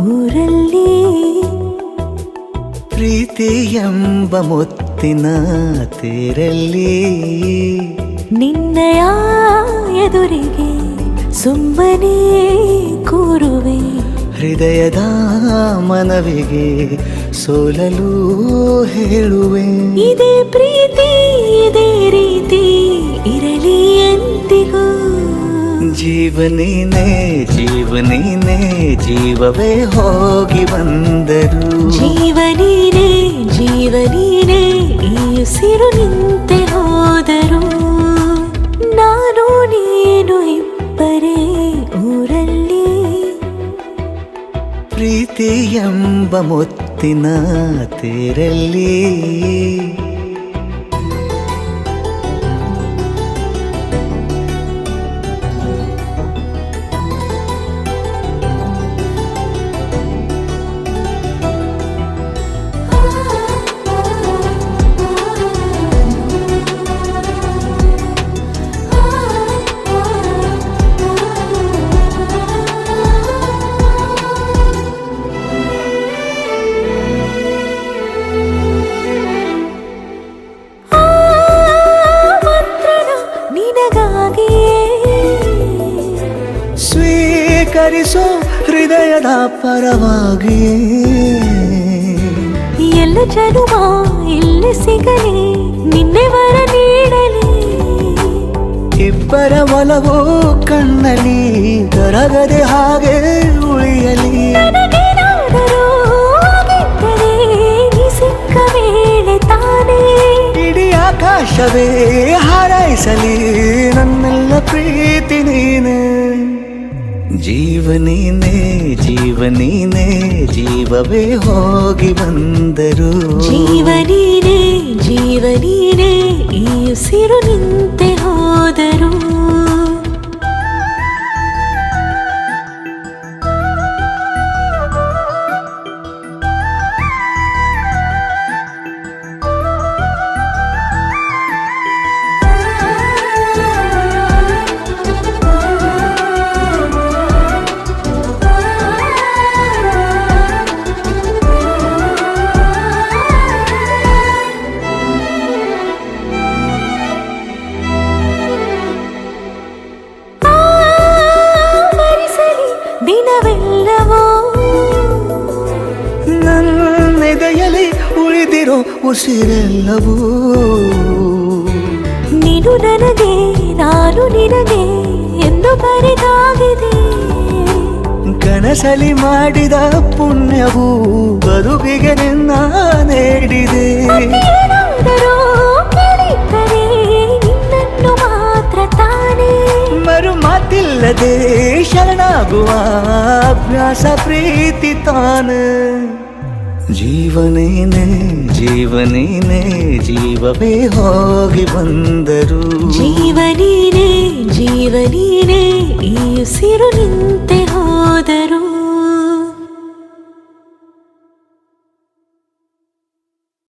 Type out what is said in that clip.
ಊರಲ್ಲಿ ಪ್ರೀತಿ ಎಂಬ ಮುತ್ತಿನ ತೇರಲ್ಲಿ ನಿನ್ನಯ ಎದುರಿಗೆ ಸುಮ್ಮನೆ ಕೂರುವೆ ಹೃದಯದ ಮನವಿಗೆ ಸೋಲಲು ಹೇಳುವೆ ಇದೇ ಪ್ರೀತಿ ಇದೇ ರೀತಿ ಇರಲಿ ಎಂದಿಗೂ ಜೀವನೇನೆ ಜೀವನೇನೆ ಜೀವವೇ ಹೋಗಿ ಬಂದರು ಜೀವನೀನೇ ಜೀವನೀನೇ ಈ ಉಸಿರು ನಿಂತೆ ಹೋದರು ನಾನು ನೀನು ಇಬ್ಬರೇ ಊರಲ್ಲಿ ಪ್ರೀತಿ ಎಂಬ ಮುತ್ತಿನ ತೇರಲ್ಲಿ ಸ್ವೀಕರಿಸೋ ಹೃದಯದ ಪರವಾಗಿ ಎಲ್ಲ ಜನುಮ ಇಲ್ಲಿ ಸಿಗಲಿ ನಿನ್ನೆ ವರ ನೀಡಲಿ ಇಬ್ಬರ ಒಲವು ಕಣ್ಣಲ್ಲಿ ಕರಗದೆ ಹಾಗೆ ಉಳಿಯಲಿ ನನಗೇನಾದರೂ ಆಗಿದ್ದರೆ ನೀ ಸಿಕ್ಕ ವೇಳೆ ತಾನೇ ಇಡೀ ಆಕಾಶವೇ ಹಾರೈಸಲಿ ನನ್ನೆಲ್ಲ ಪ್ರೀತಿ ನೀನೆ ಜೀವನೀನೇ ಜೀವನೀನೇ ಜೀವವೇ ಹೋಗಿ ಬಂದರು ಜೀವನೀನೇ ಜೀವನೀನೇ ಈ ಉಸಿರು ನಿಂತೆ ಹೋದರು ದಿನವೆಲ್ಲವೋ ನನ್ನೆದೆಯಲ್ಲಿ ಉಳಿದಿರೋ ಉಸಿರೆಲ್ಲವೂ ನೀನು ನನಗೆ ನಾನು ನಿನಗೆ ಎಂದು ಬರೆದಾಗಿದೆ ಕನಸಲಿ ಮಾಡಿದ ಪುಣ್ಯವು ಬದುಕಿಗೆ ನಿನ್ನ ನೀಡಿದೆ ಏನಾದರೂ ಕೇಳಿದ್ದರೆ ನಿನ್ನನ್ನು ಮಾತ್ರ ತಾನೇ ಮರು ಮಾತಿಲ್ಲದೆ ಶರಣಾಗುವ ಅಭ್ಯಾಸ ಪ್ರೀತಿ ತಾನೆ ಜೀವನೇನೆ ಜೀವನೇನೆ ಜೀವವೇ ಹೋಗಿ ಬಂದರು ಜೀವನೀನೇ ಜೀವನೀನೇ ಈ ಉಸಿರು ನಿಂತೆ ಹೋದರು